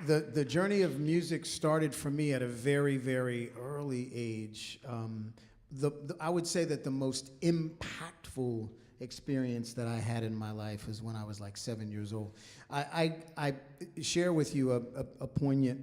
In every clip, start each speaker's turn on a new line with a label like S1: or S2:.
S1: The journey of music started for me at a very, very early age. I would say that the most impactful experience that I had in my life is when I was like 7 years old. I share with you a poignant,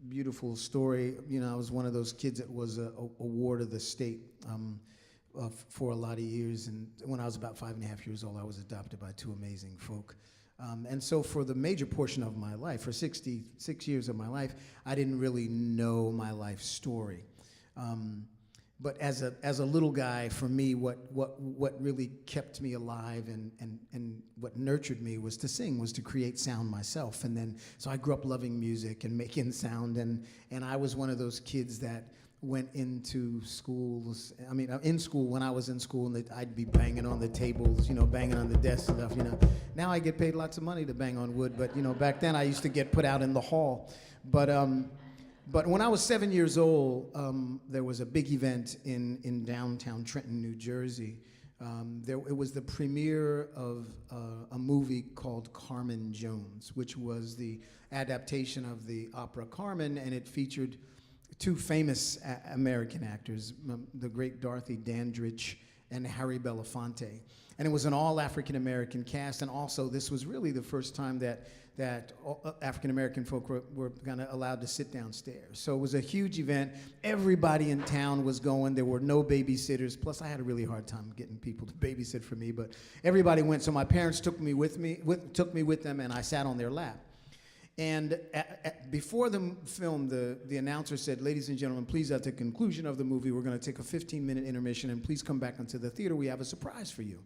S1: beautiful story. You know, I was one of those kids that was a ward of the state for a lot of years. And when I was about 5.5 years old, I was adopted by two amazing folk. And so for the major portion of my life, for 66 years of my life, I didn't really know my life story. But as a little guy, for me, what really kept me alive and what nurtured me was to sing, was to create sound myself. And then, so I grew up loving music and making sound, and I was one of those kids that went into schools. I mean, in school, when I was in school, and I'd be banging on the tables, you know, banging on the desks and stuff, you know. Now I get paid lots of money to bang on wood, but, you know, back then I used to get put out in the hall. But when I was 7 years old, there was a big event in downtown Trenton, New Jersey. It was the premiere of a movie called Carmen Jones, which was the adaptation of the opera Carmen, and it featured two famous American actors, the great Dorothy Dandridge and Harry Belafonte. And it was an all African-American cast, and also this was really the first time that African-American folk were kind of allowed to sit downstairs. So it was a huge event. Everybody in town was going. There were no babysitters. Plus, I had a really hard time getting people to babysit for me, but everybody went. So my parents took me with them, and I sat on their lap. And before the film, the announcer said, "Ladies and gentlemen, please, at the conclusion of the movie, we're going to take a 15-minute intermission, and please come back into the theater. We have a surprise for you."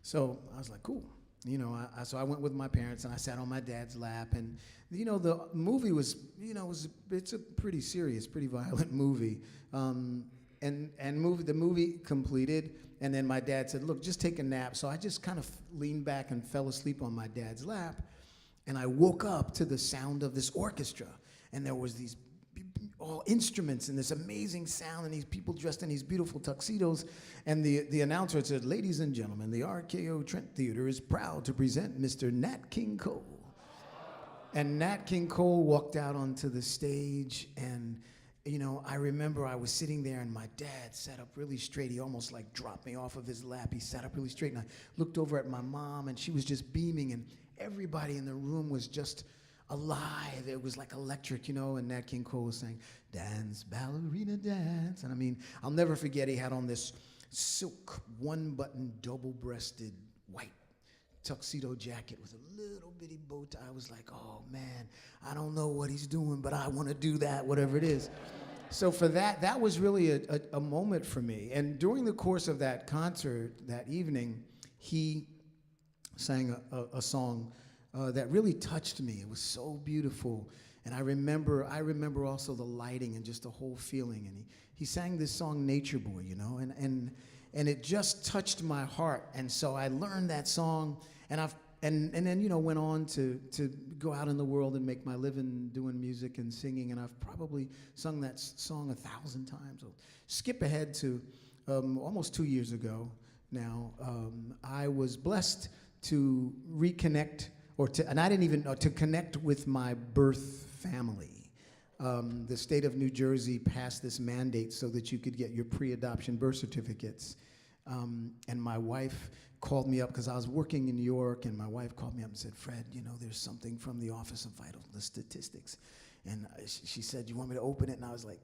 S1: So I was like, cool. You know, so I went with my parents, and I sat on my dad's lap. And, you know, the movie was, you know, it's a pretty serious, pretty violent movie. The movie completed, and then my dad said, "Look, just take a nap." So I just kind of leaned back and fell asleep on my dad's lap. And I woke up to the sound of this orchestra, and there was these all instruments and this amazing sound, and these people dressed in these beautiful tuxedos. And the announcer said, "Ladies and gentlemen, the RKO Trent Theater is proud to present Mr. Nat King Cole." And Nat King Cole walked out onto the stage, and, you know, I remember I was sitting there, and my dad sat up really straight. He almost like dropped me off of his lap. He sat up really straight, and I looked over at my mom, and she was just beaming, and everybody in the room was just alive. It was like electric, you know, and Nat King Cole was saying, "Dance, ballerina, dance." And I mean, I'll never forget, he had on this silk, one-button, double-breasted white tuxedo jacket with a little bitty bow tie. I was like, oh, man, I don't know what he's doing, but I want to do that, whatever it is. So for that was really a moment for me. And during the course of that concert that evening, he sang a song that really touched me. It was so beautiful. And I remember also the lighting and just the whole feeling. And he sang this song, "Nature Boy," you know, and it just touched my heart. And so I learned that song, and then, you know, went on to go out in the world and make my living doing music and singing. And I've probably sung that song 1,000 times. I'll skip ahead to almost 2 years ago now. I was blessed to reconnect, to connect with my birth family. The state of New Jersey passed this mandate so that you could get your pre-adoption birth certificates. And my wife called me up, because I was working in New York, and my wife called me up and said, "Fred, you know, there's something from the Office of Vital Statistics." And she said, "You want me to open it?" And I was like,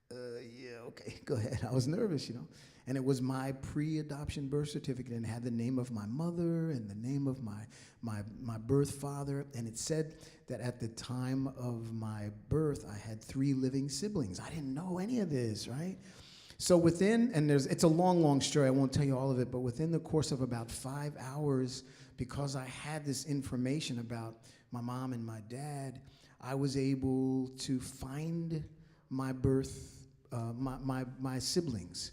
S1: "Yeah, okay, go ahead." I was nervous, you know. And it was my pre-adoption birth certificate, and it had the name of my mother and the name of my birth father. And it said that at the time of my birth, I had 3 living siblings. I didn't know any of this, right? So it's a long, long story. I won't tell you all of it, but within the course of about 5 hours, because I had this information about my mom and my dad, I was able to find my siblings.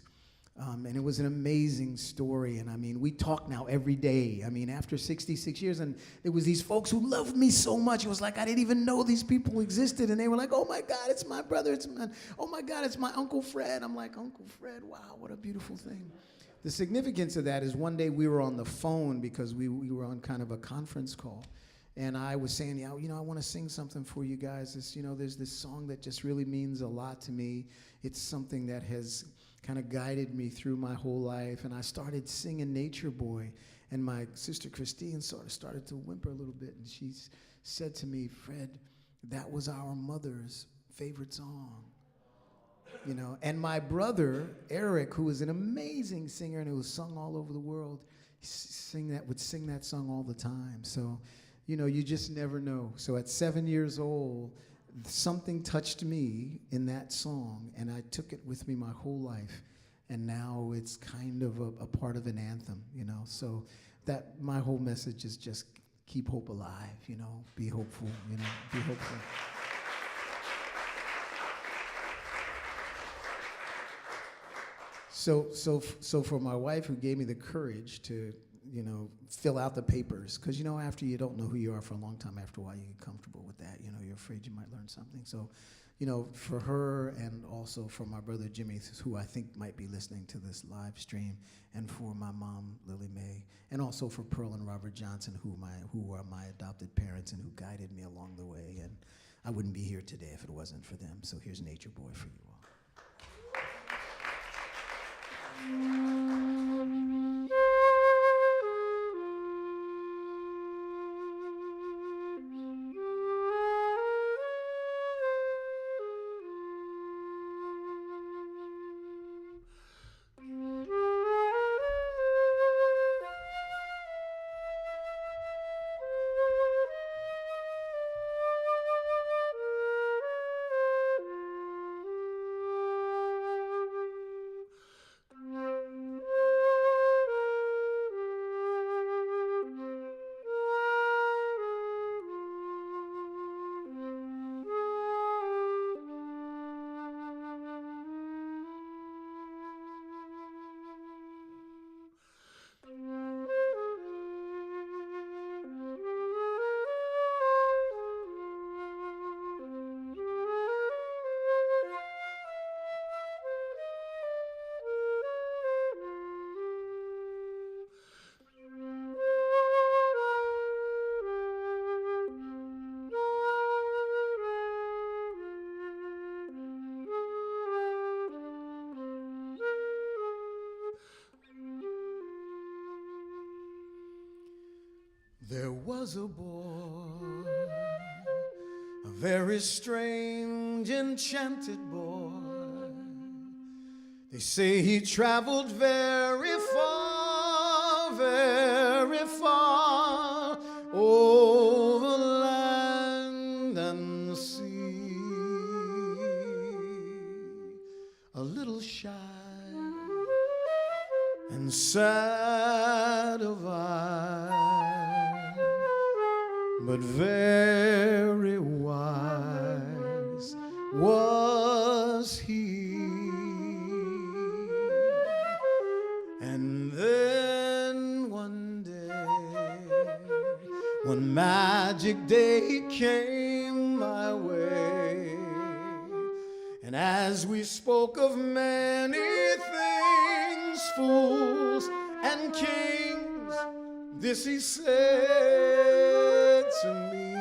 S1: And it was an amazing story. And I mean, we talk now every day. I mean, after 66 years, and there was these folks who loved me so much. It was like I didn't even know these people existed. And they were like, "Oh my God, it's my brother. Oh my God, it's my Uncle Fred." I'm like, "Uncle Fred, wow, what a beautiful thing." The significance of that is one day we were on the phone because we were on kind of a conference call. And I was saying, yeah, I want to sing something for you guys. There's this song that just really means a lot to me. It's something that has kind of guided me through my whole life. And I started singing Nature Boy. And my sister Christine sort of started to whimper a little bit. And she said to me, Fred, that was our mother's favorite song. And my brother, Eric, who is an amazing singer and who was sung all over the world, would sing that song all the time. So, you just never know. So at 7 years old, something touched me in that song, and I took it with me my whole life. And now it's kind of a part of an anthem, So that my whole message is just keep hope alive, be hopeful, be hopeful. So for my wife, who gave me the courage to, fill out the papers, because, after you don't know who you are for a long time, after a while you get comfortable with that. You're afraid you might learn something. So, for her, and also for my brother Jimmy, who I think might be listening to this live stream, and for my mom, Lily Mae, and also for Pearl and Robert Johnson, who are my adopted parents and who guided me along the way. And I wouldn't be here today if it wasn't for them. So here's Nature Boy for you all. There was a boy, a very strange, enchanted boy. They say he traveled very far over land and sea. A little shy and sad of eye, but very wise was he. And then one day, one magic day came my way, and as we spoke of many things, fools and kings, this he said to me: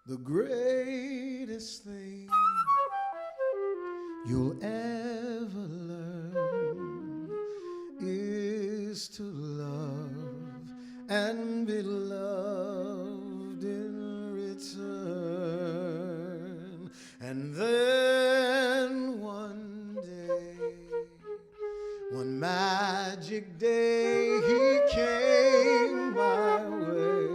S1: the greatest thing you'll ever learn is to love and be loved in return. And then one day, one magic day, he came my way,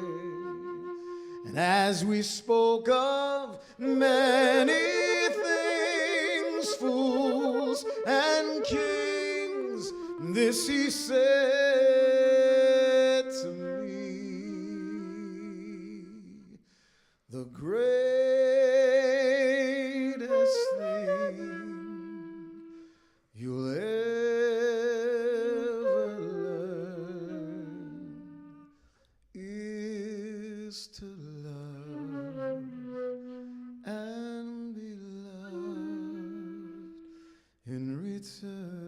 S1: and as we spoke of many things, fools and kings, this he said to me: the greatest thing you'll ever learn is to love and be loved in return.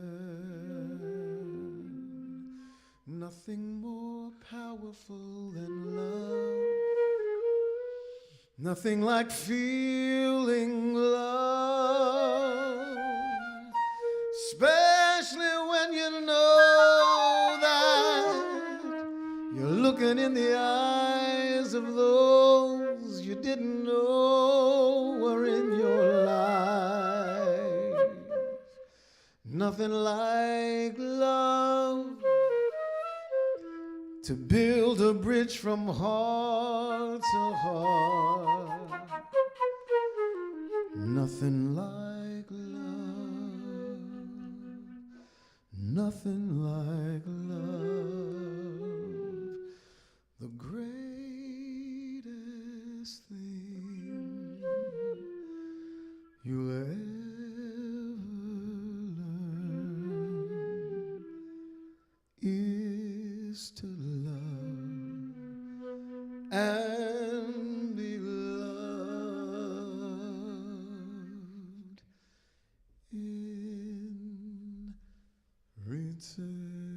S1: Nothing more powerful powerful than love. Nothing like feeling love, especially when you know that you're looking in the eyes of those you didn't know were in your life. Nothing like love to build a bridge from heart to heart. Nothing like love, nothing like love. The greatest thing you'll ever learn is to love and be loved in return.